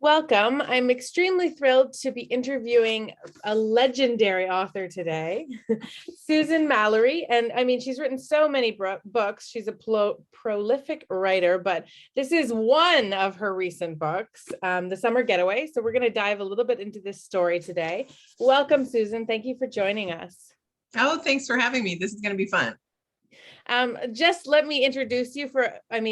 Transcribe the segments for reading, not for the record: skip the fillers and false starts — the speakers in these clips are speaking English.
Welcome. I'm extremely thrilled to be interviewing a legendary author today, Susan Mallery. And I mean, she's written so many books. She's a prolific writer, but this is one of her recent books, The Summer Getaway. So we're going to dive a little bit into this story today. Welcome, Susan. Thank you for joining us. Oh, thanks for having me. This is going to be fun. Just let me introduce you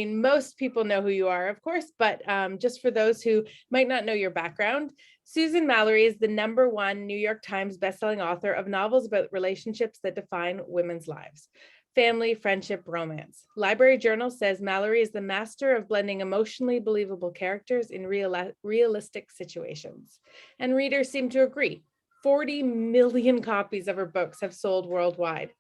most people know who you are, of course, but just for those who might not know your background, Susan Mallery is the #1 New York Times bestselling author of novels about relationships that define women's lives. Family, friendship, romance. Library Journal says Mallery is the master of blending emotionally believable characters in realistic situations. And readers seem to agree. 40 million copies of her books have sold worldwide.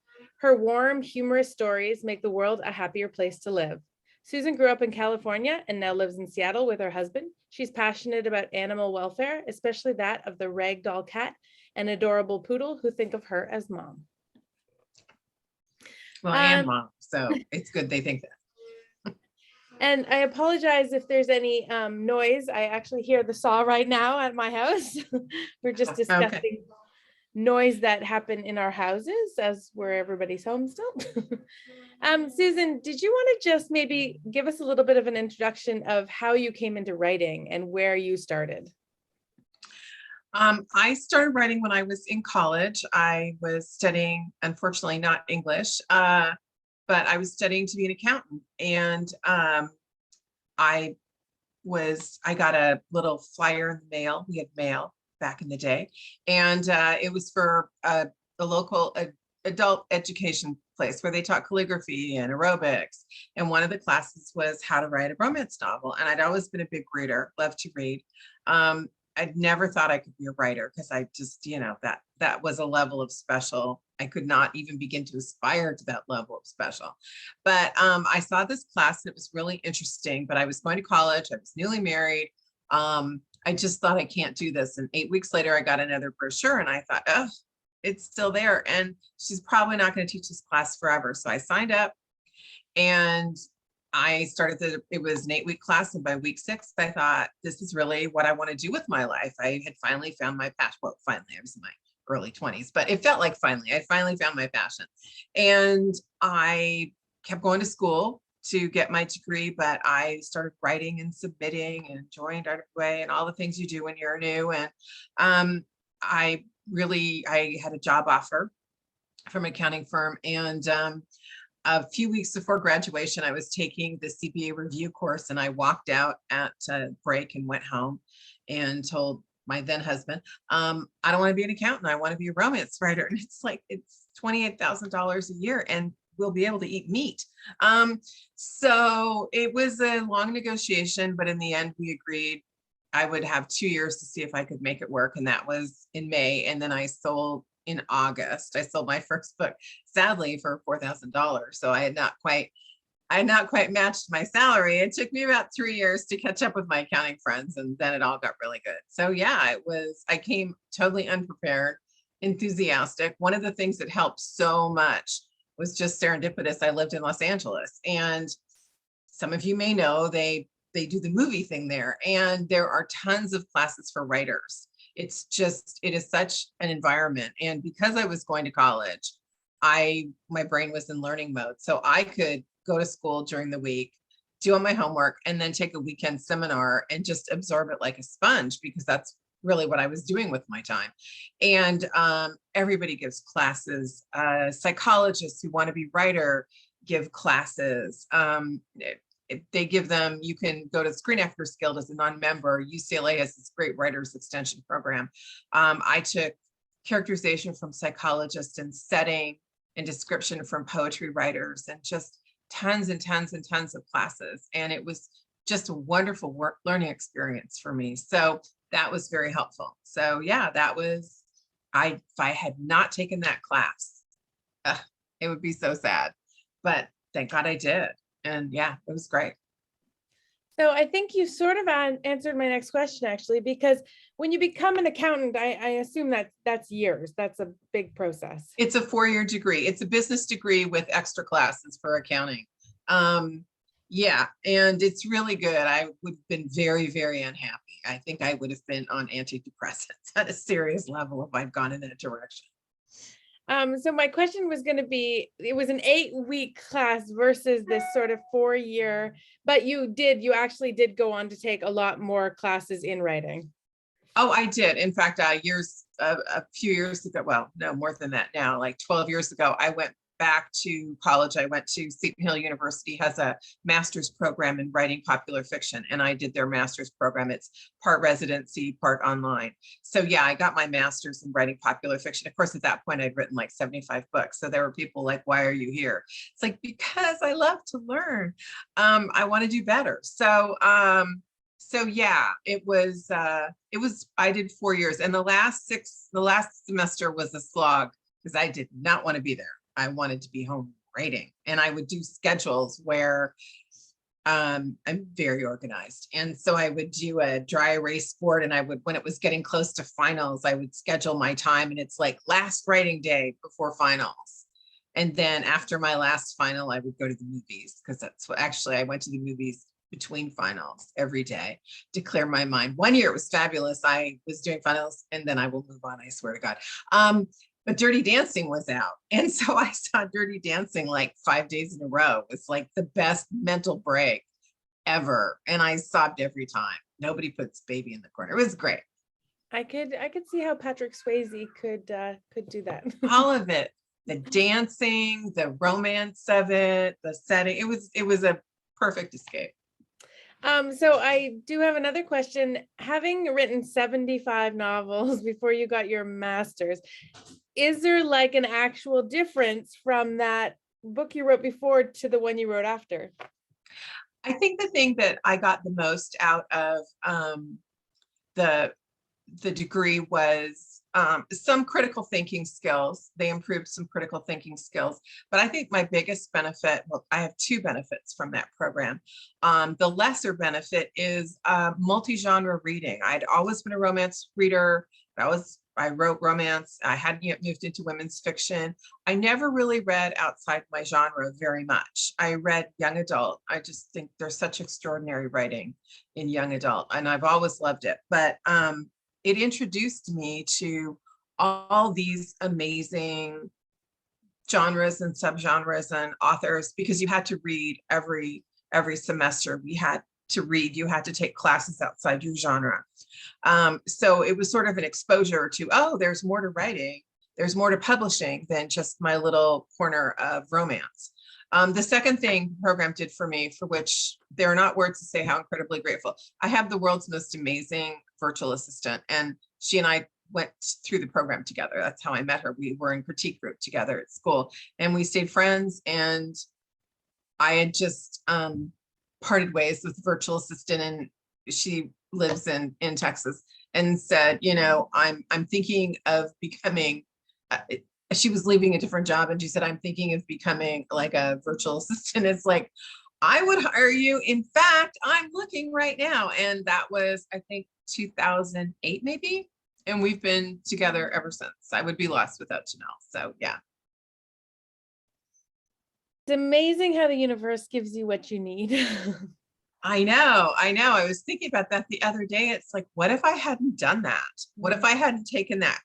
Her warm, humorous stories make the world a happier place to live. Susan grew up in California and now lives in Seattle with her husband. She's passionate about animal welfare, especially that of the ragdoll cat and adorable poodle who think of her as mom. Well, and mom, so it's good they think that. And I apologize if there's any noise. I actually hear the saw right now at my house. We're just discussing noise that happen in our houses as we're everybody's home still. Susan, did you want to just maybe give us a little bit of an introduction of how you came into writing and where you started? I started writing when I was in college. I was studying, unfortunately, not English, but I was studying to be an accountant. And I got a little flyer in the mail. We had mail back in the day. And it was for the local adult education place where they taught calligraphy and aerobics. And one of the classes was how to write a romance novel. And I'd always been a big reader, loved to read. I'd never thought I could be a writer because I just, that was a level of special. I could not even begin to aspire to that level of special. But I saw this class and it was really interesting, but I was going to college. I was newly married. I just thought I can't do this. And 8 weeks later, I got another brochure and I thought, oh, it's still there. And she's probably not going to teach this class forever. So I signed up and I started it was an 8-week class. And by week 6, I thought, this is really what I want to do with my life. I had finally found my passion. Well, finally, I was in my early 20s, but it felt like I finally found my passion. And I kept going to school to get my degree, but I started writing and submitting and joined Getaway and all the things you do when you're new. And I had a job offer from an accounting firm. And a few weeks before graduation, I was taking the CPA review course and I walked out at break and went home and told my then husband, I don't want to be an accountant. I want to be a romance writer. And it's $28,000 a year and we'll be able to eat meat. So it was a long negotiation, but in the end, we agreed I would have 2 years to see if I could make it work. And that was in May. And then I sold in August. I sold my first book, sadly, for $4,000. So I had not quite matched my salary. It took me about 3 years to catch up with my accounting friends. And then it all got really good. So yeah, I came totally unprepared, enthusiastic. One of the things that helped so much was just serendipitous. I lived in Los Angeles, and some of you may know they do the movie thing there, and there are tons of classes for writers. It is such an environment. And because I was going to college, my brain was in learning mode. So I could go to school during the week, do all my homework, and then take a weekend seminar and just absorb it like a sponge, because that's really what I was doing with my time. And everybody gives classes. Psychologists who want to be writer give classes. They give them, you can go to Screen Actors Guild as a non-member. UCLA has this great writers extension program. I took characterization from psychologists and setting and description from poetry writers, and just tons and tons and tons of classes. And it was just a wonderful learning experience for me. So that was very helpful. So yeah, if I had not taken that class, it would be so sad, but thank God I did. And yeah, it was great. So I think you sort of answered my next question, actually, because when you become an accountant, I assume that's years. That's a big process. It's a 4-year degree. It's a business degree with extra classes for accounting. Yeah, and it's really good. I would have been very, very unhappy I think I would have been on antidepressants at a serious level if I'd gone in that direction. So my question was going to be, it was an 8-week class versus this sort of 4-year, but you actually did go on to take a lot more classes in writing. Oh, I did. In fact, a few years ago, well, no, more than that now, like 12 years ago, I went back to college. I went to Seton Hill University, has a master's program in writing popular fiction, and I did their master's program. It's part residency, part online. So yeah, I got my master's in writing popular fiction. Of course, at that point, I'd written like 75 books. So there were people like, why are you here? It's like, because I love to learn. I want to do better. So yeah, it was, I did 4 years, and the last semester was a slog because I did not want to be there. I wanted to be home writing, and I would do schedules where I'm very organized. And so I would do a dry erase board, and when it was getting close to finals, I would schedule my time, and it's like last writing day before finals. And then after my last final, I would go to the movies, because actually I went to the movies between finals every day to clear my mind. One year it was fabulous. I was doing finals, and then I will move on, I swear to God. But Dirty Dancing was out. And so I saw Dirty Dancing like 5 days in a row. It's like the best mental break ever. And I sobbed every time. Nobody puts baby in the corner. It was great. I could see how Patrick Swayze could do that. All of it, the dancing, the romance of it, the setting, it was a perfect escape. So I do have another question. Having written 75 novels before you got your master's, is there like an actual difference from that book you wrote before to the one you wrote after? I think the thing that I got the most out of the degree was some critical thinking skills. They improved some critical thinking skills. But I think my biggest benefit, well, I have 2 benefits from that program. The lesser benefit is multi-genre reading. I'd always been a romance reader. I wrote romance. I hadn't yet moved into women's fiction. I never really read outside my genre very much. I read young adult. I just think there's such extraordinary writing in young adult, and I've always loved it. But it introduced me to all these amazing genres and subgenres and authors, because you had to read every semester. We had to read, you had to take classes outside your genre. So it was sort of an exposure to, oh, there's more to writing, there's more to publishing than just my little corner of romance. The second thing the program did for me, for which there are not words to say how incredibly grateful. I have the world's most amazing virtual assistant, and she and I went through the program together. That's how I met her. We were in critique group together at school, and we stayed friends, and I had just parted ways with the virtual assistant, and she lives in Texas, and said, you know, I'm thinking of becoming, she was leaving a different job, and she said, I'm thinking of becoming like a virtual assistant. It's like, I would hire you. In fact, I'm looking right now. And that was, I think, 2008 maybe. And we've been together ever since. I would be lost without Janelle. So yeah. It's amazing how the universe gives you what you need. I know. I was thinking about that the other day. It's like, what if I hadn't done that? What if I hadn't taken that?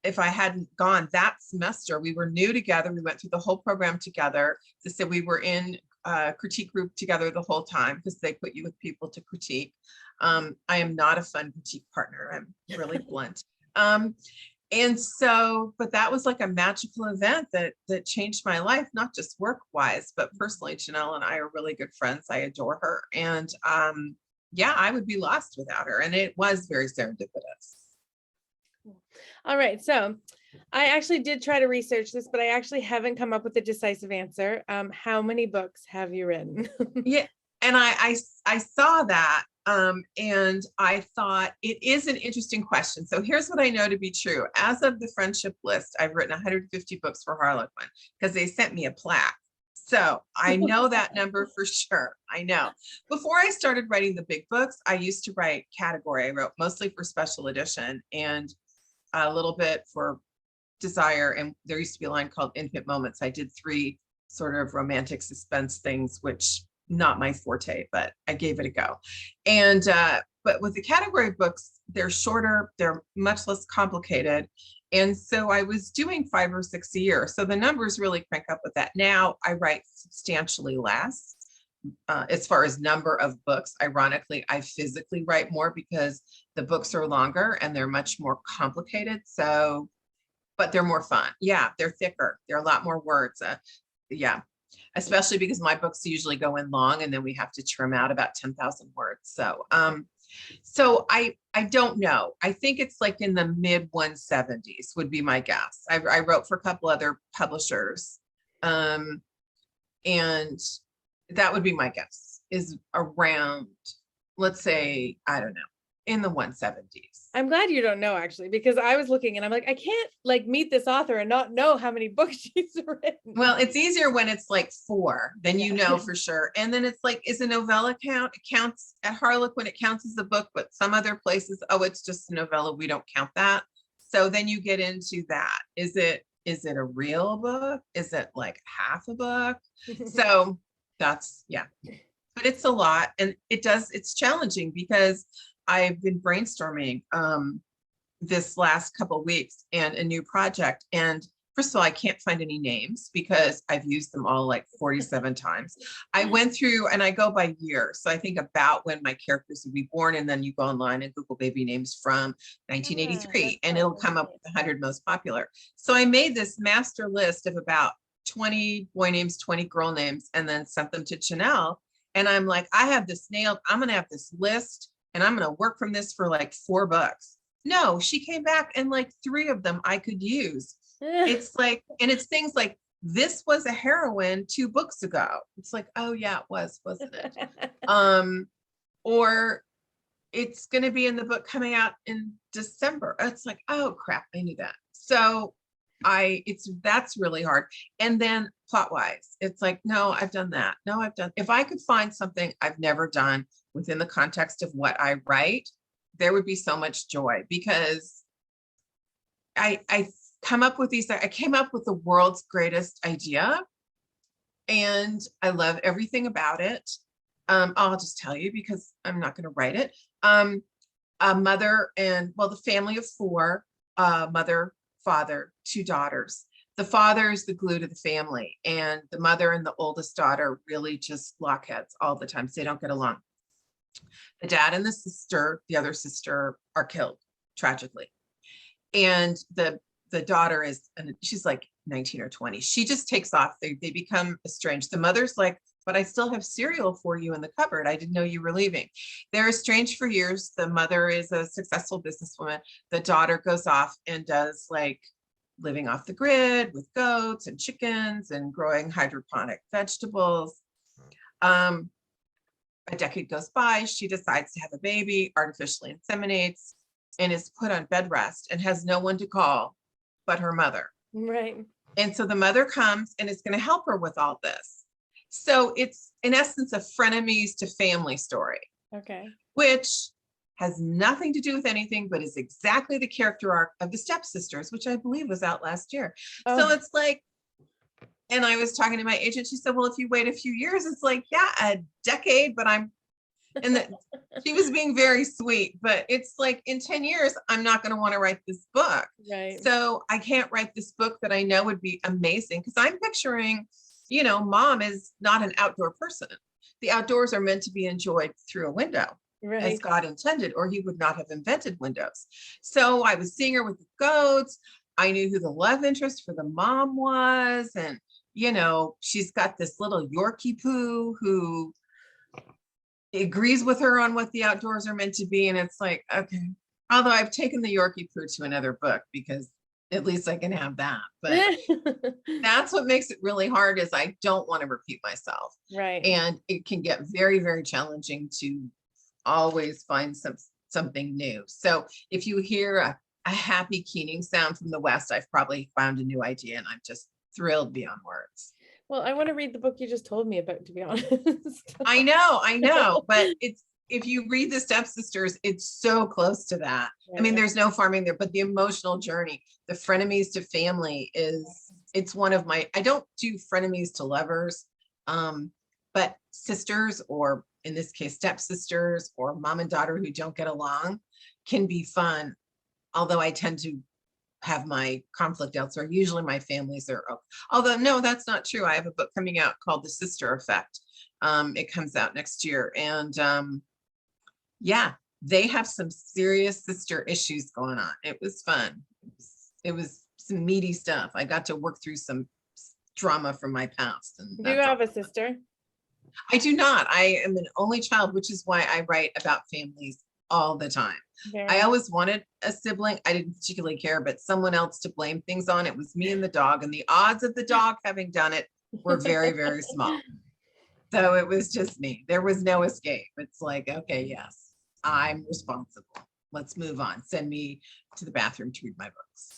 If I hadn't gone that semester? We were new together. We went through the whole program together. They said we were in critique group together the whole time, because they put you with people to critique. I am not a fun critique partner. I'm really blunt. And so, but that was like a magical event that changed my life, not just work-wise, but personally. Janelle and I are really good friends. I adore her. And yeah, I would be lost without her. And it was very serendipitous. All right. So I actually did try to research this, but I actually haven't come up with a decisive answer. How many books have you written? Yeah. And I saw that. And I thought it is an interesting question. So here's what I know to be true. As of the friendship list, I've written 150 books for Harlequin, because they sent me a plaque. So I know that number for sure. I know. Before I started writing the big books, I used to write category. I wrote mostly for special edition and a little bit for Desire. And there used to be a line called Infinite Moments. I did 3 sort of romantic suspense things, which not my forte, but I gave it a go. And but with the category books, they're shorter, they're much less complicated. And so I was doing 5 or 6 a year. So the numbers really crank up with that. Now I write substantially less. As far as number of books, ironically, I physically write more because the books are longer and they're much more complicated. So, but they're more fun. Yeah, they're thicker. They're a lot more words. Yeah, especially because my books usually go in long and then we have to trim out about 10,000 words. So, so I don't know. I think it's like in the mid 170s would be my guess. I wrote for a couple other publishers, and that would be my guess, is around, let's say, I don't know, in the 170s. I'm glad you don't know, actually, because I was looking and I'm like, I can't like meet this author and not know how many books she's written. Well, it's easier when it's like 4, then you know for sure. And then it's like, is a novella count? It counts at Harlequin, it counts as a book, but some other places, oh, it's just a novella, we don't count that. So then you get into that. Is it a real book? Is it like half a book? So that's, yeah, but it's a lot. And it's challenging because I've been brainstorming this last couple of weeks and a new project. And first of all, I can't find any names because I've used them all like 47 times. I went through and I go by year. So I think about when my characters would be born, and then you go online and Google baby names from 1983 and it'll come up with the 100 most popular. So I made this master list of about 20 boy names, 20 girl names, and then sent them to Janelle. And I'm like, I have this nailed. I'm going to have this list and I'm going to work from this for like 4 books. No, she came back and like 3 of them I could use. It's like, and it's things like, this was a heroine 2 books ago. It's like, oh yeah, it was, wasn't it? Or it's going to be in the book coming out in December. It's like, oh crap, I knew that. So that's really hard. And then plot wise, it's like, no, I've done that. No, if I could find something I've never done within the context of what I write, there would be so much joy, because I come up with these, I came up with the world's greatest idea and I love everything about it. I'll just tell you because I'm not going to write it. A mother and, well, the family of 4, mother, father, 2 daughters. The father is the glue to the family, and the mother and the oldest daughter really just lock heads all the time. So they don't get along. The dad and the other sister are killed tragically. And the daughter she's like 19 or 20. She just takes off. They become estranged. The mother's like, but I still have cereal for you in the cupboard. I didn't know you were leaving. They're estranged for years. The mother is a successful businesswoman. The daughter goes off and does like living off the grid with goats and chickens and growing hydroponic vegetables. A decade goes by. She decides to have a baby, artificially inseminates, and is put on bed rest and has no one to call but her mother. Right. And so the mother comes and is going to help her with all this. So it's in essence a frenemies to family story. Okay. Which has nothing to do with anything, but is exactly the character arc of the stepsisters, which I believe was out last year. Oh. So it's like, and I was talking to my agent, she said, well, if you wait a few years, it's like, yeah, a decade, but she was being very sweet, but it's like in 10 years, I'm not going to want to write this book. Right. So I can't write this book that I know would be amazing, because I'm picturing, mom is not an outdoor person. The outdoors are meant to be enjoyed through a window, right, as God intended, or he would not have invented windows. So I was seeing her with the goats. I knew who the love interest for the mom was. And, she's got this little Yorkie poo who agrees with her on what the outdoors are meant to be. And it's like, okay, although I've taken the Yorkie poo to another book because at least I can have that. But that's what makes it really hard, is I don't want to repeat myself. Right. And it can get very, very challenging to always find something new. So if you hear a happy keening sound from the West, I've probably found a new idea, and I'm just thrilled beyond words. Well, I want to read the book you just told me about, to be honest. I know, but if you read the Stepsisters, it's so close to that. Right. I mean, there's no farming there, but the emotional journey, the frenemies to family it's one of my, I don't do frenemies to lovers. but sisters, or in this case, stepsisters or mom and daughter who don't get along can be fun. Although I tend to have my conflict elsewhere. Usually my families are, although no, that's not true. I have a book coming out called The Sister Effect. It comes out next year. And yeah, they have some serious sister issues going on. It was fun. It was some meaty stuff. I got to work through some drama from my past. And Do you have a sister? I do not. I am an only child, which is why I write about families all the time. I always wanted a sibling. I didn't particularly care, but someone else to blame things on. It was me and the dog, and the odds of the dog having done it were very, very small. So it was just me. There was no escape. It's like, okay, yes, I'm responsible. Let's move on. Send me to the bathroom to read my books.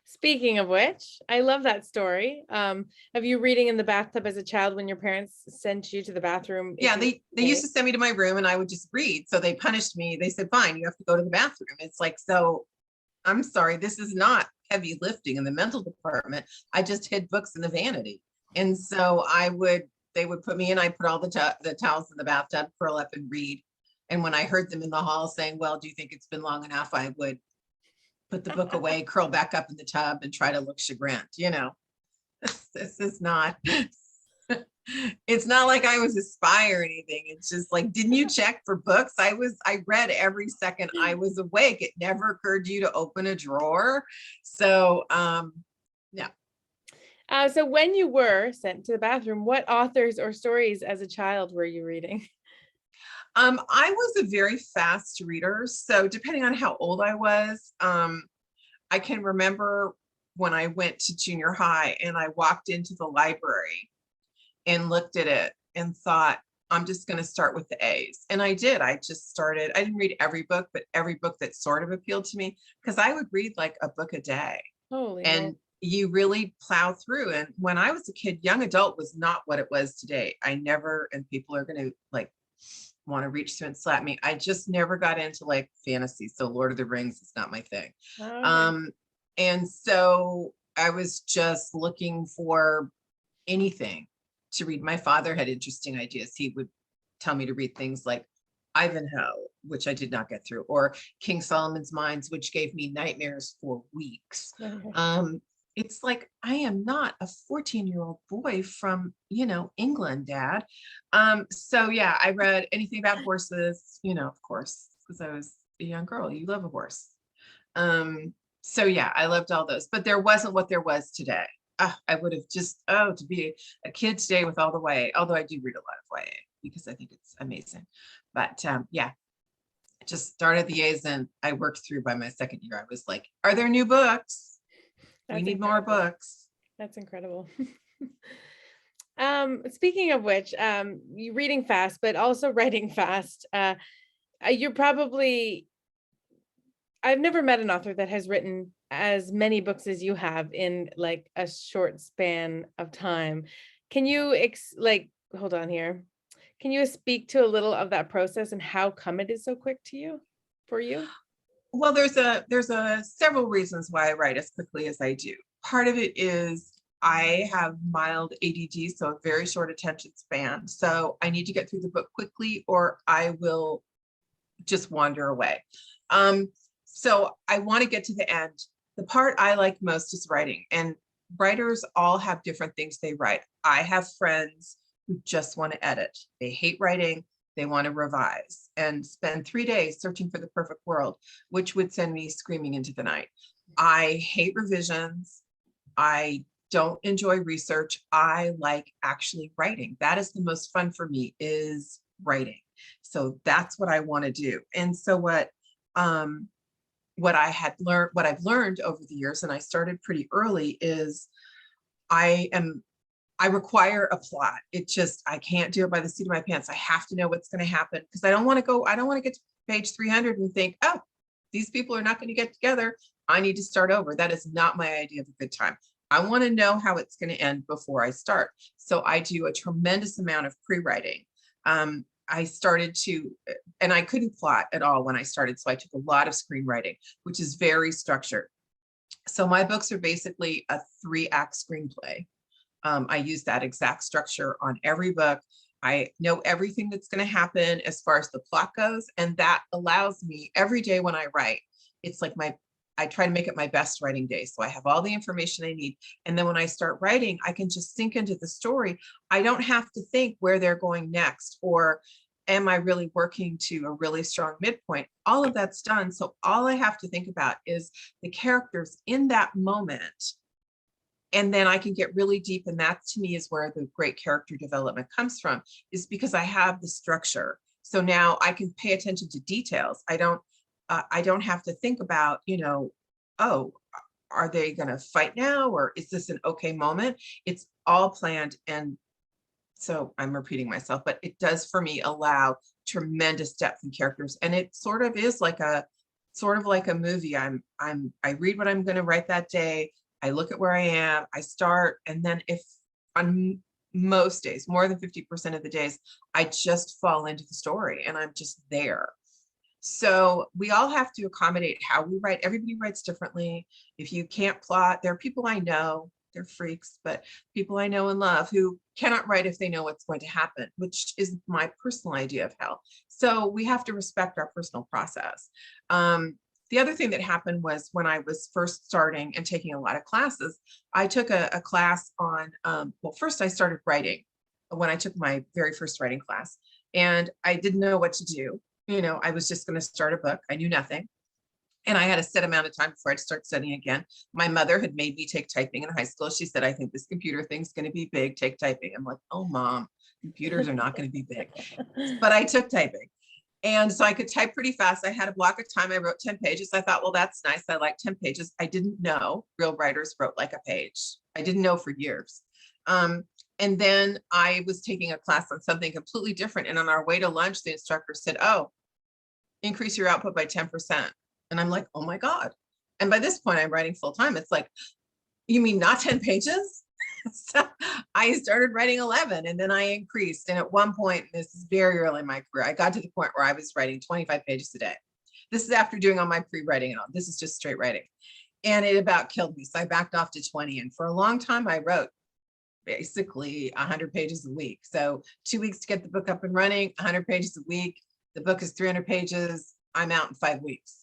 Speaking of which, I love that story. Have you reading in the bathtub as a child when your parents sent you to the bathroom? Yeah, they used to send me to my room and I would just read. So they punished me. They said, fine, you have to go to the bathroom. It's like, so I'm sorry, this is not heavy lifting in the mental department. I just hid books in the vanity. And so they would put me in, I put all the towels in the bathtub, curl up and read. And when I heard them in the hall saying, well, do you think it's been long enough? I would put the book away, curl back up in the tub and try to look chagrined. This is not, it's not like I was a spy or anything. It's just like, didn't you check for books? I read every second I was awake. It never occurred to you to open a drawer. So, yeah. So when you were sent to the bathroom, what authors or stories as a child were you reading? I was a very fast reader. So depending on how old I was, I can remember when I went to junior high and I walked into the library and looked at it and thought, I'm just going to start with the A's. And I did. I just started. I didn't read every book, but every book that sort of appealed to me, because I would read like a book a day. Holy and moly. You really plow through. And when I was a kid, young adult was not what it was today. I never, and people are going to like want to reach through and slap me. I just never got into like fantasy. So Lord of the Rings is not my thing. Okay. And so I was just looking for anything to read. My father had interesting ideas. He would tell me to read things like Ivanhoe, which I did not get through, or King Solomon's Mines, which gave me nightmares for weeks. Okay. It's like, I am not a 14-year-old boy from, England, Dad. So yeah, I read anything about horses, of course, because I was a young girl. You love a horse. So yeah, I loved all those, but there wasn't what there was today. I would have just, to be a kid today with all the YA, although I do read a lot of YA because I think it's amazing. But yeah, I just started the A's and I worked through by my second year. I was like, are there new books? We need more books. That's incredible. Speaking of which, you reading fast, but also writing fast. You're probably, I've never met an author that has written as many books as you have in like a short span of time. Can you hold on here. Can you speak to a little of that process and how come it is so quick for you? Well, there's a several reasons why I write as quickly as I do. Part of it is I have mild ADD, so a very short attention span. So I need to get through the book quickly or I will just wander away. So I want to get to the end. The part I like most is writing, and writers all have different things they write. I have friends who just want to edit. They hate writing. They want to revise and spend 3 days searching for the perfect world, which would send me screaming into the night. I hate revisions. I don't enjoy research. I like actually writing. That is the most fun for me, is writing. So that's what I want to do. And so what I've learned over the years, and I started pretty early, is I require a plot. I can't do it by the seat of my pants. I have to know what's going to happen, because I don't want to get to page 300 and think, oh, these people are not going to get together. I need to start over. That is not my idea of a good time. I want to know how it's going to end before I start. So I do a tremendous amount of pre-writing. I started to, and I couldn't plot at all when I started. So I took a lot of screenwriting, which is very structured. So my books are basically a 3-act screenplay. I use that exact structure on every book. I know everything that's going to happen as far as the plot goes. And that allows me every day when I write, it's like I try to make it my best writing day. So I have all the information I need. And then when I start writing, I can just sink into the story. I don't have to think where they're going next, or am I really working to a really strong midpoint? All of that's done. So all I have to think about is the characters in that moment. And then I can get really deep. And that to me is where the great character development comes from, is because I have the structure. So now I can pay attention to details. I don't have to think about, oh, are they going to fight now? Or is this an okay moment? It's all planned. And so I'm repeating myself, but it does for me allow tremendous depth in characters. And it sort of is like a movie. I read what I'm going to write that day. I look at where I am, I start, and then if on most days, more than 50% of the days, I just fall into the story and I'm just there. So we all have to accommodate how we write. Everybody writes differently. If you can't plot, there are people I know, they're freaks, but people I know and love who cannot write if they know what's going to happen, which is my personal idea of hell. So we have to respect our personal process. The other thing that happened was when I was first starting and taking a lot of classes, I took a class on, well, first I started writing when I took my very first writing class, and I didn't know what to do. I was just going to start a book. I knew nothing. And I had a set amount of time before I'd start studying again. My mother had made me take typing in high school. She said, I think this computer thing's going to be big. Take typing. I'm like, oh, Mom, computers are not going to be big. But I took typing. And so I could type pretty fast. I had a block of time. I wrote 10 pages. I thought, well, that's nice. I like 10 pages. I didn't know real writers wrote like a page. I didn't know for years. And then I was taking a class on something completely different. And on our way to lunch, the instructor said, oh, increase your output by 10%. And I'm like, oh my God. And by this point, I'm writing full time. It's like, you mean not 10 pages? So I started writing 11, and then I increased. And at one point, this is very early in my career, I got to the point where I was writing 25 pages a day. This is after doing all my pre-writing and all. This is just straight writing. And it about killed me. So I backed off to 20. And for a long time, I wrote basically 100 pages a week. So 2 weeks to get the book up and running, 100 pages a week. The book is 300 pages. I'm out in 5 weeks.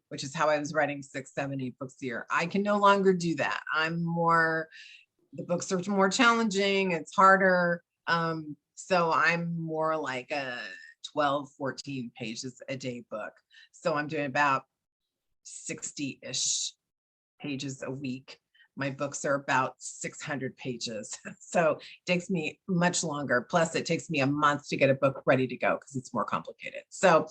Which is how I was writing 6, 7, 8 books a year. I can no longer do that. The books are more challenging. It's harder. So I'm more like a 12, 14 pages a day book. So I'm doing about 60-ish pages a week. My books are about 600 pages. So it takes me much longer. Plus it takes me a month to get a book ready to go because it's more complicated. So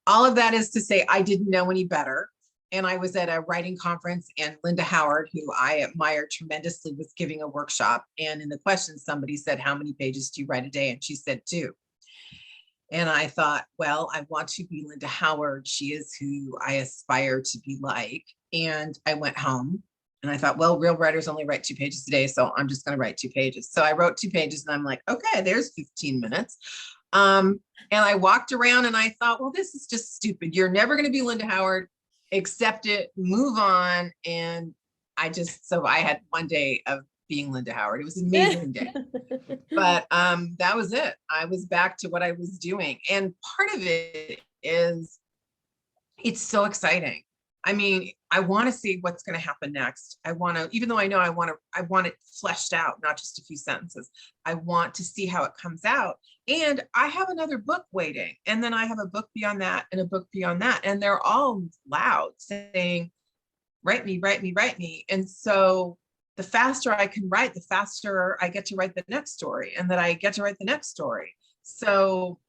all of that is to say, I didn't know any better. And I was at a writing conference, and Linda Howard, who I admire tremendously, was giving a workshop. And in the question, somebody said, how many pages do you write a day? And she said 2. And I thought, well, I want to be Linda Howard. She is who I aspire to be like. And I went home and I thought, well, real writers only write 2 pages a day. So I'm just going to write 2 pages. So I wrote 2 pages and I'm like, okay, there's 15 minutes. And I walked around and I thought, well, this is just stupid. You're never going to be Linda Howard. Accept it, move on. And so I had one day of being Linda Howard. It was an amazing day. But that was it. I was back to what I was doing. And part of it is, it's so exciting. I mean, I want to see what's going to happen next. Even though I know I want it fleshed out, not just a few sentences. I want to see how it comes out. And I have another book waiting. And then I have a book beyond that and a book beyond that. And they're all loud saying, write me, write me, write me. And so the faster I can write, the faster I get to write the next story, and that I get to write the next story. So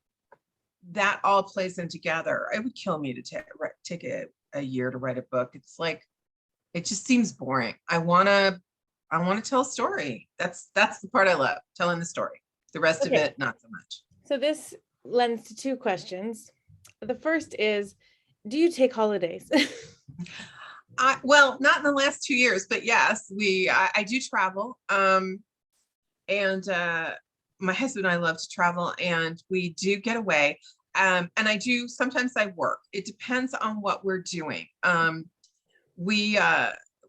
that all plays in together. It would kill me to take a year to write a book. It's like, it just seems boring. I want to tell a story. That's the part I love, telling the story. The rest of it, not so much. So this lends to 2 questions. The first is, do you take holidays? Well, not in the last 2 years, but yes, I do travel. And my husband and I love to travel, and we do get away. And sometimes I work. It depends on what we're doing.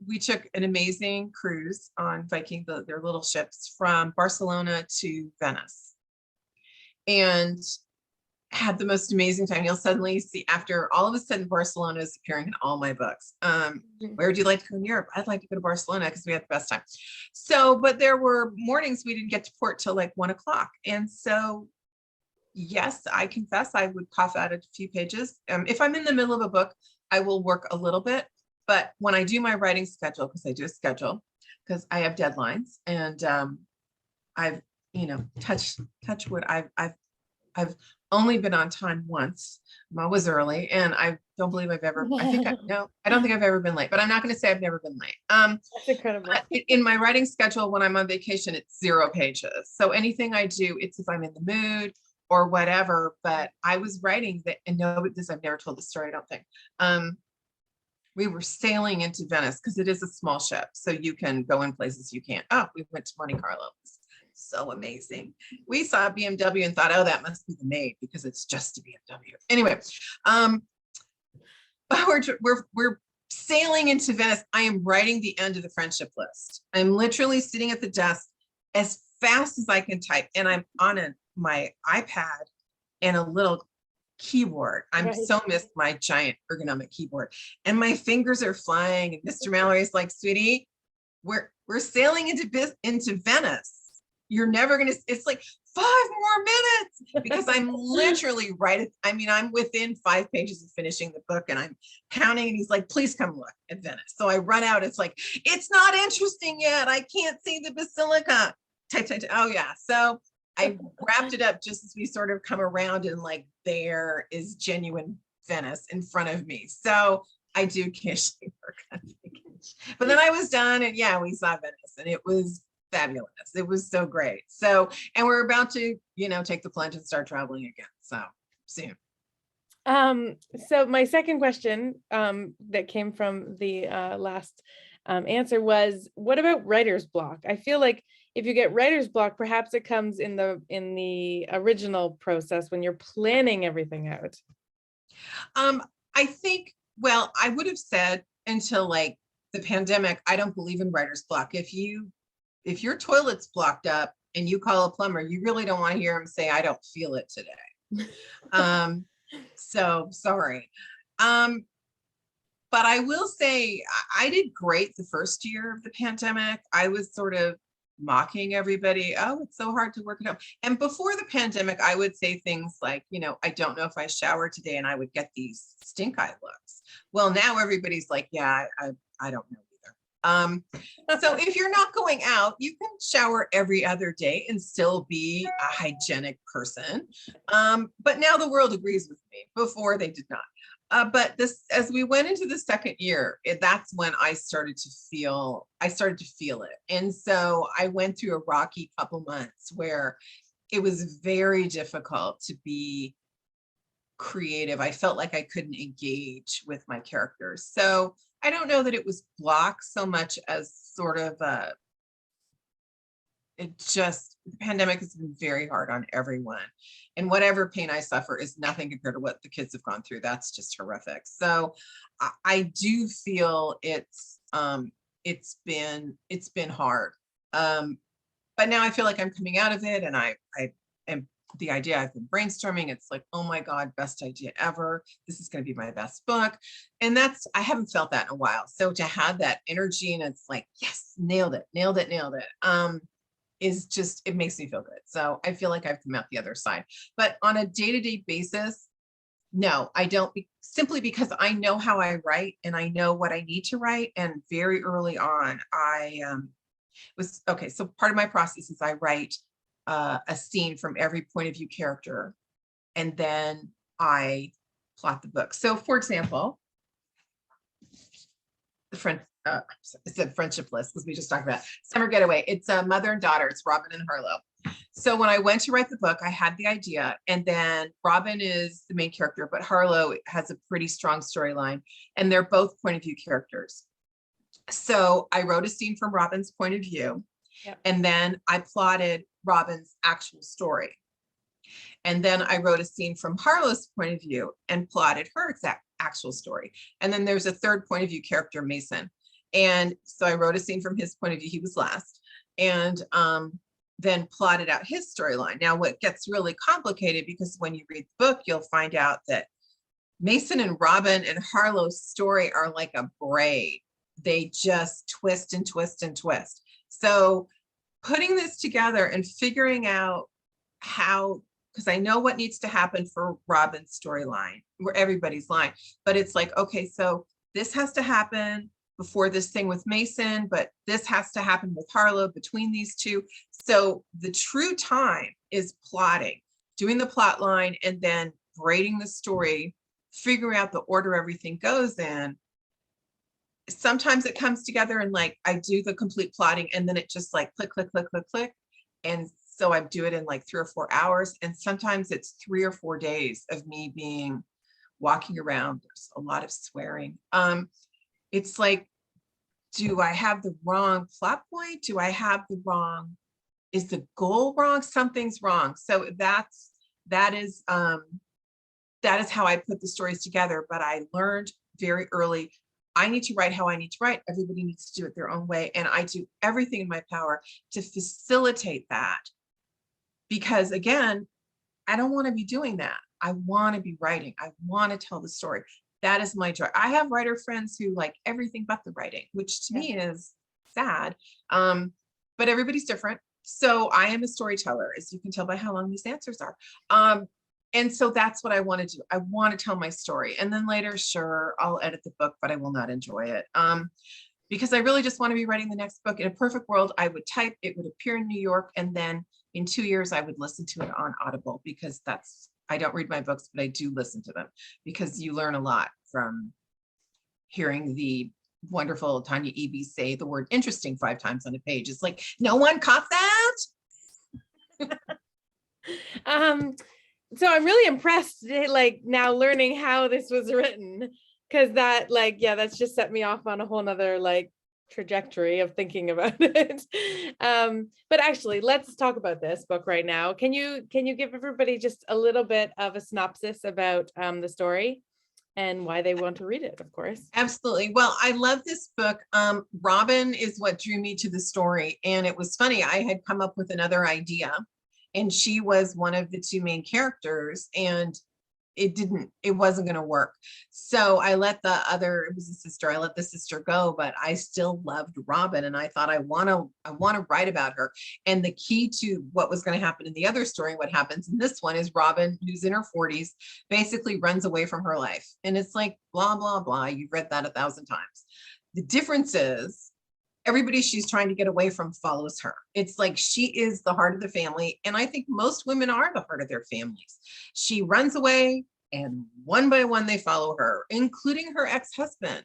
We took an amazing cruise on Viking, their little ships, from Barcelona to Venice. and had the most amazing time. You'll suddenly see, after all of a sudden, Barcelona is appearing in all my books. Where would you like to go in Europe? I'd like to go to Barcelona because we had the best time. So, but there were mornings we didn't get to port till like 1 o'clock. And so, yes, I confess I would cough out a few pages. If I'm in the middle of a book, I will work a little bit. But when I do my writing schedule, because I do a schedule, because I have deadlines, and I've, touch wood, I've only been on time once. I was early, and I don't believe I've ever, I don't think I've ever been late, but I'm not going to say I've never been late. That's incredible. In my writing schedule, when I'm on vacation, it's 0 pages. So anything I do, it's if I'm in the mood or whatever, but I was writing that, and no, this, I've never told the story, I don't think. We were sailing into Venice because it is a small ship. So you can go in places you can't. Oh, we went to Monte Carlo. So amazing. We saw a BMW and thought, oh, that must be the maid because it's just a BMW. Anyway, we're sailing into Venice. I am writing the end of the friendship list. I'm literally sitting at the desk as fast as I can type, and I'm on my iPad and a little keyboard. I'm so missed my giant ergonomic keyboard, and my fingers are flying. And Mr. Mallory's like, sweetie, we're sailing into Venice. You're never going to, it's like 5 more minutes, because I'm literally I'm within 5 pages of finishing the book, and I'm counting, and he's like, please come look at Venice. So I run out. It's like, it's not interesting yet. I can't see the basilica. Type. Oh yeah. So I wrapped it up just as we sort of come around, and like, there is genuine Venice in front of me. So I do occasionally work on vacation. But then I was done, and yeah, we saw Venice, and it was fabulous. It was so great. So, and we're about to, take the plunge and start traveling again. So soon. So my second question that came from the last answer was, what about writer's block? I feel like if you get writer's block, perhaps it comes in the original process when you're planning everything out. I think, well, I would have said until like the pandemic, I don't believe in writer's block. If your toilet's blocked up and you call a plumber, you really don't want to hear him say, I don't feel it today. So sorry. But I will say I did great the first year of the pandemic. I was sort of mocking everybody. Oh, it's so hard to work at home. And before the pandemic, I would say things like, I don't know if I showered today, and I would get these stink eye looks. Well, now everybody's like, yeah, I don't know. So if you're not going out, you can shower every other day and still be a hygienic person. But now the world agrees with me. Before they did not. But as we went into the second year, that's when I started to feel it. And so I went through a rocky couple months where it was very difficult to be creative. I felt like I couldn't engage with my characters. So I don't know that it was block so much as sort of the pandemic has been very hard on everyone, and whatever pain I suffer is nothing compared to what the kids have gone through. That's just horrific. So I do feel it's been hard. But now I feel like I'm coming out of it, and I am the idea I've been brainstorming. It's like, oh my God, best idea ever. This is going to be my best book. And I haven't felt that in a while. So to have that energy, and it's like, yes, nailed it. Is just, it makes me feel good. So I feel like I've come out the other side. But on a day-to-day basis, no, I don't, simply because I know how I write, and I know what I need to write. And very early on, so part of my process is I write a scene from every point of view character, and then I plot the book. So for example, it's a friendship list, because we just talked about Summer Getaway. It's a mother and daughter. It's Robin and Harlow. So when I went to write the book, I had the idea, and then Robin is the main character, but Harlow has a pretty strong storyline, and they're both point of view characters. So I wrote a scene from Robin's point of view, and then I plotted Robin's actual story. And then I wrote a scene from Harlow's point of view and plotted her exact actual story. And then there's a third point of view character, Mason. And so I wrote a scene from his point of view. He was last. And then plotted out his storyline. Now, what gets really complicated, because when you read the book, you'll find out that Mason and Robin and Harlow's story are like a braid. They just twist and twist and twist. So putting this together and figuring out how, because I know what needs to happen for Robin's storyline, where everybody's line, but it's like, okay, so this has to happen before this thing with Mason, but this has to happen with Harlow between these two. So the true time is plotting, doing the plot line, and then braiding the story, figuring out the order everything goes in. Sometimes it comes together and like I do the complete plotting and then it just like click, click, click, click, click. And so I do it in like 3 or 4 hours. And sometimes it's 3 or 4 days of me walking around. There's a lot of swearing. It's like, do I have the wrong plot point? Do I have the wrong, is the goal wrong? Something's wrong. So that is how I put the stories together. But I learned very early, I need to write how I need to write. Everybody needs to do it their own way. And I do everything in my power to facilitate that. Because again, I don't want to be doing that. I want to be writing. I want to tell the story. That is my joy. I have writer friends who like everything but the writing, which to me is sad. But everybody's different. So I am a storyteller, as you can tell by how long these answers are. And so that's what I want to do. I want to tell my story. And then later, sure, I'll edit the book, but I will not enjoy it. Because I really just want to be writing the next book. In a perfect world, I would type, it would appear in New York, and then in 2 years, I would listen to it on Audible, because I don't read my books, but I do listen to them, because you learn a lot from hearing the wonderful Tanya Eby say the word interesting 5 times on a page. It's like, no one caught that. So I'm really impressed, like now learning how this was written, because that like, yeah, that's just set me off on a whole nother like trajectory of thinking about it. But actually, let's talk about this book right now. Can you give everybody just a little bit of a synopsis about the story and why they want to read it, of course? Absolutely. Well, I love this book. Robin is what drew me to the story. And it was funny, I had come up with another idea, and she was one of the 2 main characters, and it wasn't going to work. So I let it was a sister, I let the sister go, but I still loved Robin. And I thought, I want to write about her. And the key to what was going to happen in the other story, what happens in this one, is Robin, who's in her 40s, basically runs away from her life. And it's like, blah, blah, blah. You've read that 1,000 times. The difference is everybody she's trying to get away from follows her. It's like she is the heart of the family. And I think most women are the heart of their families. She runs away, and one by one they follow her, including her ex-husband.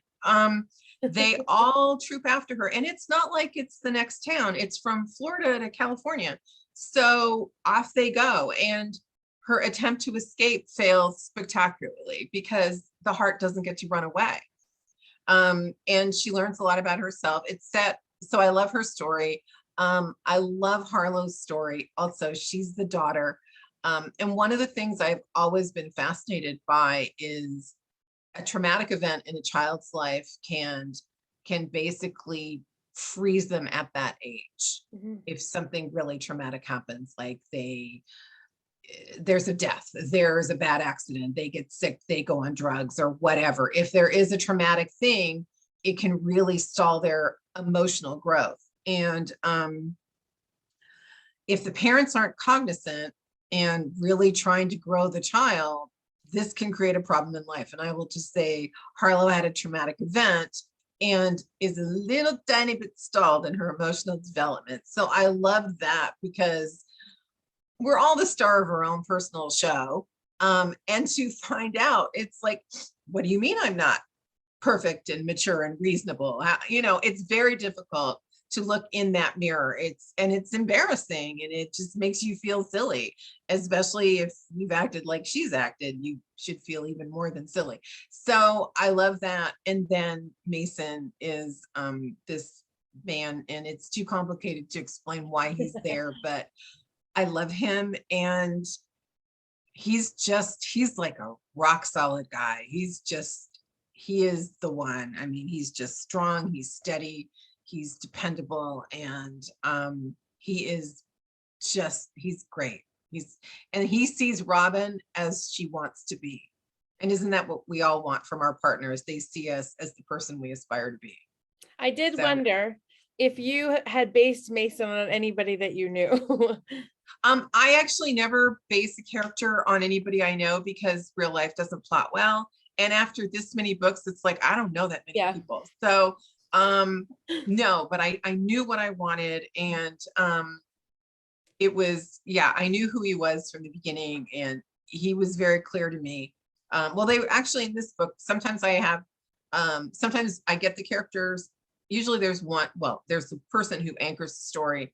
They all troop after her. And it's not like it's the next town. It's from Florida to California. So off they go. And her attempt to escape fails spectacularly, because the heart doesn't get to run away. And she learns a lot about herself. So I love her story. I love Harlow's story. Also, she's the daughter. And one of the things I've always been fascinated by is a traumatic event in a child's life can basically freeze them at that age. Mm-hmm. If something really traumatic happens, like there's a death, there's a bad accident, they get sick, they go on drugs or whatever. If there is a traumatic thing, it can really stall their emotional growth. And if the parents aren't cognizant and really trying to grow the child, this can create a problem in life. And I will just say, Harlow had a traumatic event and is a little tiny bit stalled in her emotional development. So I love that, because we're all the star of our own personal show. And to find out, it's like, what do you mean I'm not perfect and mature and reasonable? It's very difficult to look in that mirror. It's embarrassing, and it just makes you feel silly, especially if you've acted like she's acted. You should feel even more than silly. So I love that. And then Mason is this man, and it's too complicated to explain why he's there, but I love him. And he's like a rock solid guy. He is the one. I mean, he's just strong, he's steady, he's dependable, and he is he's great. And he sees Robin as she wants to be. And isn't that what we all want from our partners? They see us as the person we aspire to be. I did So, wonder if you had based Mason on anybody that you knew. I actually never base a character on anybody I know because real life doesn't plot well. And after this many books, it's like, I don't know that many Yeah. people. So, no, but I knew what I wanted. And, it was, yeah, I knew who he was from the beginning, and he was very clear to me. Well, they were actually in this book, sometimes sometimes I get the characters, usually there's there's the person who anchors the story,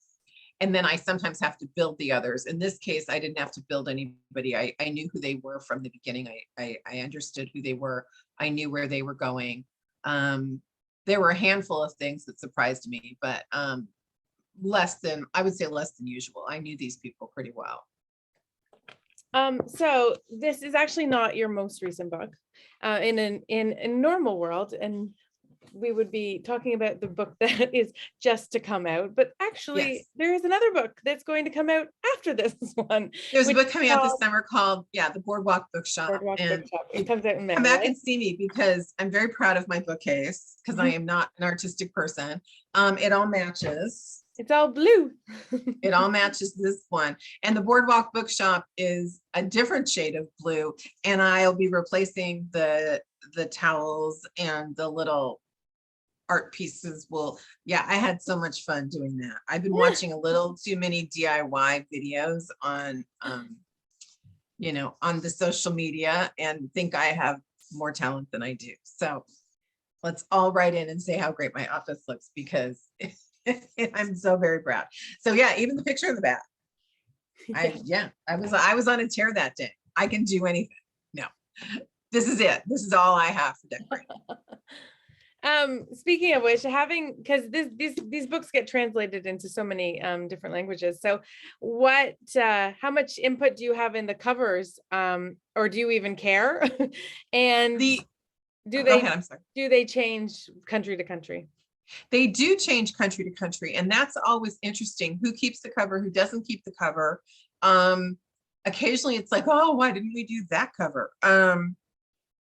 and then I sometimes have to build the others. In this case, I didn't have to build anybody. I knew who they were from the beginning. I understood who they were. I knew where they were going. There were a handful of things that surprised me, but I would say less than usual. I knew these people pretty well. So this is actually not your most recent book in a normal world, and we would be talking about the book that is just to come out, but actually Yes. there is another book that's going to come out after this one. There's a book coming out this summer called, the Boardwalk Bookshop. Boardwalk And Bookshop. It comes out in May, come back right? and see me because I'm very proud of my bookcase because I am not an artistic person. It all matches. It's all blue. It all matches this one. And the Boardwalk Bookshop is a different shade of blue. And I'll be replacing the towels and the little art pieces. I had so much fun doing that. I've been watching a little too many DIY videos on, on the social media, and think I have more talent than I do. So let's all write in and say how great my office looks, because I'm so very proud. So yeah, even the picture in the back. I was on a tear that day. I can do anything. No, this is it. This is all I have for decorating. Speaking of which, because these books get translated into so many different languages. So how much input do you have in the covers? Or do you even care? And go ahead, I'm sorry. Do they change country to country? They do change country to country, and that's always interesting. Who keeps the cover, who doesn't keep the cover? Occasionally it's like, oh, why didn't we do that cover?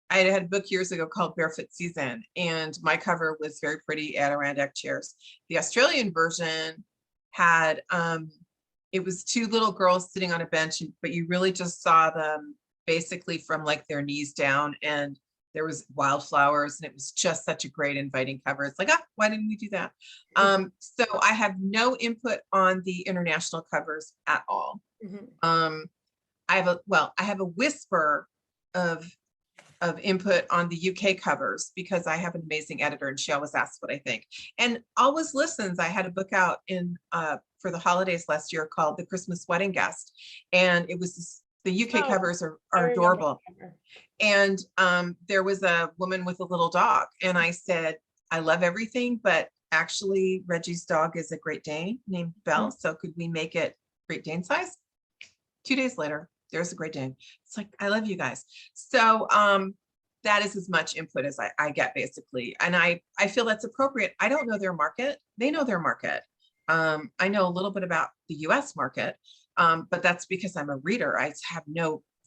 I had a book years ago called Barefoot Season, and my cover was very pretty Adirondack chairs. The Australian version had, it was two little girls sitting on a bench, but you really just saw them basically from like their knees down, and there was wildflowers, and it was just such a great inviting cover. It's like, why didn't we do that? So I have no input on the international covers at all. Mm-hmm. I have a whisper of input on the UK covers because I have an amazing editor, and she always asks what I think and always listens. I had a book out for the holidays last year called The Christmas Wedding Guest, and it was the UK covers are adorable. And there was a woman with a little dog, and I said, I love everything, but actually Reggie's dog is a Great Dane named Belle. So could we make it Great Dane size? 2 days later, there's a Great Dane. It's like, I love you guys. So that is as much input as I get, basically. And I feel that's appropriate. I don't know their market. They know their market. I know a little bit about the US market, but that's because I'm a reader. I have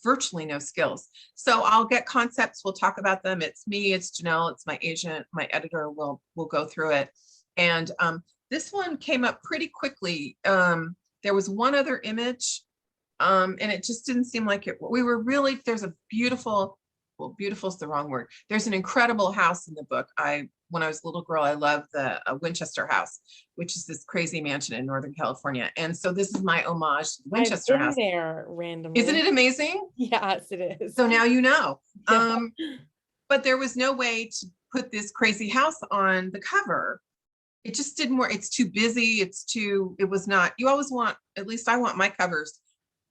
virtually no skills. So I'll get concepts. We'll talk about them. It's me, it's Janelle, it's my agent, my editor. We'll go through it. And this one came up pretty quickly. There was one other image, and it just didn't seem like it. There's a beautiful is the wrong word. There's an incredible house in the book. When I was a little girl, I loved the Winchester House, which is this crazy mansion in Northern California. And so this is my homage to the Winchester House. There randomly. Isn't it amazing? Yes, it is. So now you know. Yeah. But there was no way to put this crazy house on the cover. It just didn't work. It's too busy. It was not, you always want, at least I want my covers.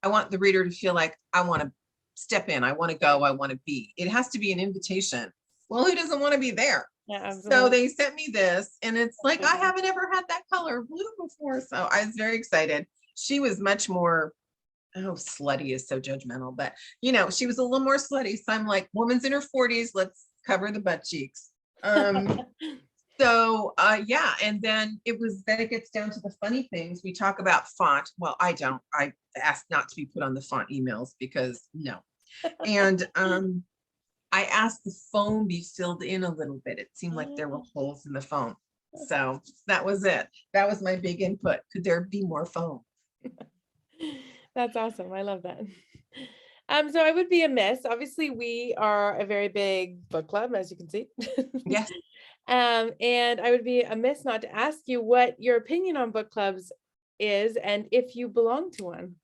I want the reader to feel like I want to step in. I want to go. I want to be. It has to be an invitation. Well, who doesn't want to be there? Yeah, absolutely. So they sent me this, and it's like, I haven't ever had that color blue before. So I was very excited. She was much more, slutty is so judgmental, but she was a little more slutty. So I'm like, woman's in her 40s. Let's cover the butt cheeks. So yeah, and then it gets down to the funny things. We talk about font. Well, I don't. I ask not to be put on the font emails because no. And I asked the phone be filled in a little bit. It seemed like there were holes in the phone. So that was it. That was my big input. Could there be more phone? That's awesome. I love that. So I would be amiss. Obviously, we are a very big book club, as you can see. Yes. And I would be amiss not to ask you what your opinion on book clubs is and if you belong to one.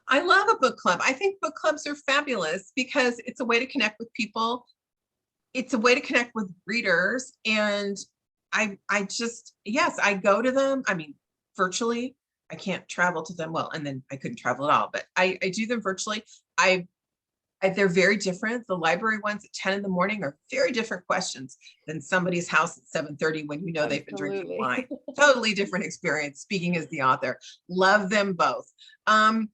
I love a book club. I think book clubs are fabulous because it's a way to connect with people. It's a way to connect with readers. And I just, yes, I go to them. I mean, virtually. I can't travel to them. Well, and then I couldn't travel at all, but I do them virtually. They're very different. The library ones at 10 in the morning are very different questions than somebody's house at 7:30 when you know they've been drinking Absolutely. wine. Totally different experience, speaking as the author. Love them both. And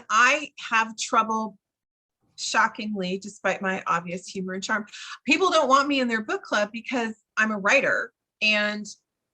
I have trouble, shockingly, despite my obvious humor and charm, people don't want me in their book club because I'm a writer and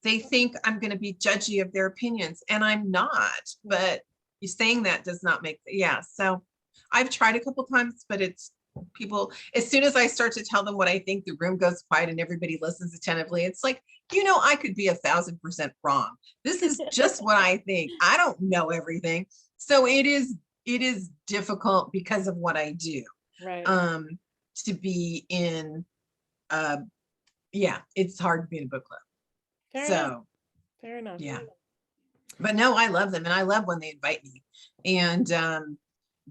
they think I'm going to be judgy of their opinions, and I'm not. But you saying that does not make, yeah. So I've tried a couple times, but it's people, as soon as I start to tell them what I think, the room goes quiet and everybody listens attentively. It's like, I could be 1,000% wrong. This is just what I think. I don't know everything. So it is difficult because of what I do. Right. To be in, yeah, it's hard to be in a book club. Fair enough. Yeah. But no, I love them, and I love when they invite me. And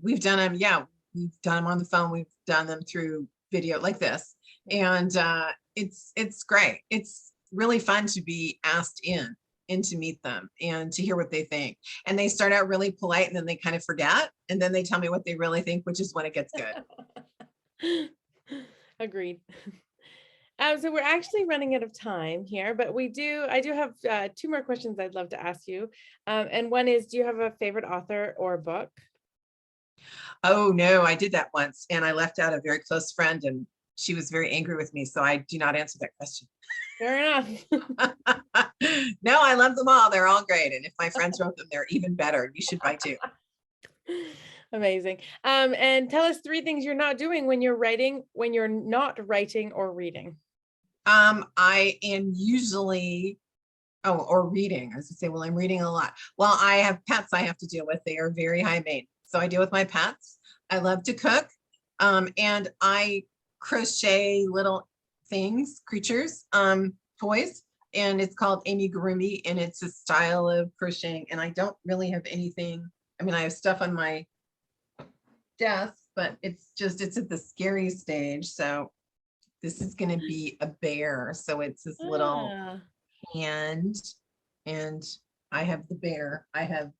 we've done them. Yeah, we've done them on the phone. We've done them through video like this, and it's great. It's really fun to be asked in and to meet them and to hear what they think. And they start out really polite, and then they kind of forget, and then they tell me what they really think, which is when it gets good. Agreed. So we're actually running out of time here, but I do have 2 more questions I'd love to ask you. And one is, do you have a favorite author or book? Oh no, I did that once, and I left out a very close friend, and she was very angry with me. So I do not answer that question. Fair enough. No, I love them all. They're all great. And if my friends wrote them, they're even better. You should buy 2. Amazing. And tell us 3 things you're not doing when you're not writing or reading. I am usually, or reading. I was gonna say, well, I'm reading a lot. Well, I have pets I have to deal with. They are very high maintenance. So I deal with my pets. I love to cook. And I crochet little things, creatures, toys. And it's called amigurumi, and it's a style of crocheting. And I don't really have anything. I mean, I have stuff on my desk, but it's at the scary stage. So this is going to be a bear. So it's this little hand, and I have the bear. I have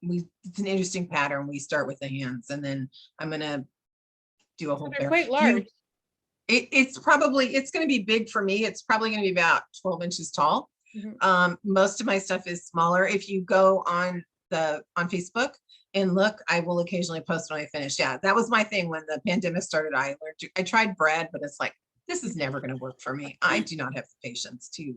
it's an interesting pattern. We start with the hands, and then I'm going to do a whole bear. Quite large. It's going to be big for me. It's probably going to be about 12 inches tall. Mm-hmm. Most of my stuff is smaller. If you go on Facebook and look, I will occasionally post when I finish. Yeah, that was my thing when the pandemic started. I tried bread, but it's like, this is never going to work for me. I do not have the patience to.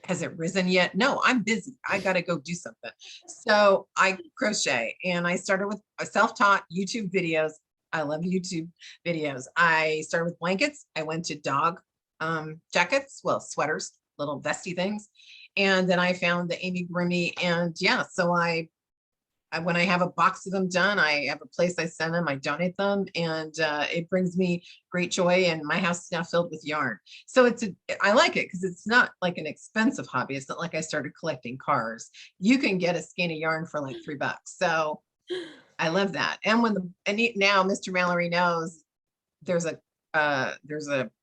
Has it risen yet? No, I'm busy. I got to go do something. So I crochet, and I started with self-taught YouTube videos. I love YouTube videos. I started with blankets. I went to dog jackets, well, sweaters, little vesty things. And then I found the amigurumi, and yeah, so when I have a box of them done, I have a place I send them, I donate them, and it brings me great joy. And my house is now filled with yarn. So I like it because it's not like an expensive hobby. It's not like I started collecting cars. You can get a skein of yarn for like $3. So I love that. And now Mr. Mallery knows there's a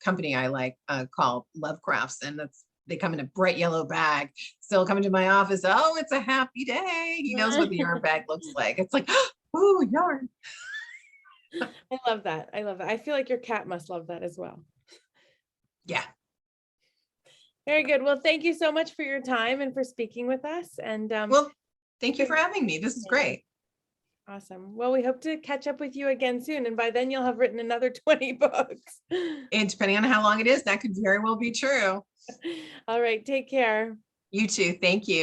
company I like called Love Crafts, and they come in a bright yellow bag. So he'll come into my office. Oh, it's a happy day. He knows what the yarn bag looks like. It's like, oh, yarn. I love that. I feel like your cat must love that as well. Yeah. Very good. Well, thank you so much for your time and for speaking with us. And well, thank you for having me. This is great. Awesome. Well, we hope to catch up with you again soon. And by then you'll have written another 20 books. And depending on how long it is, that could very well be true. All right. Take care. You too. Thank you.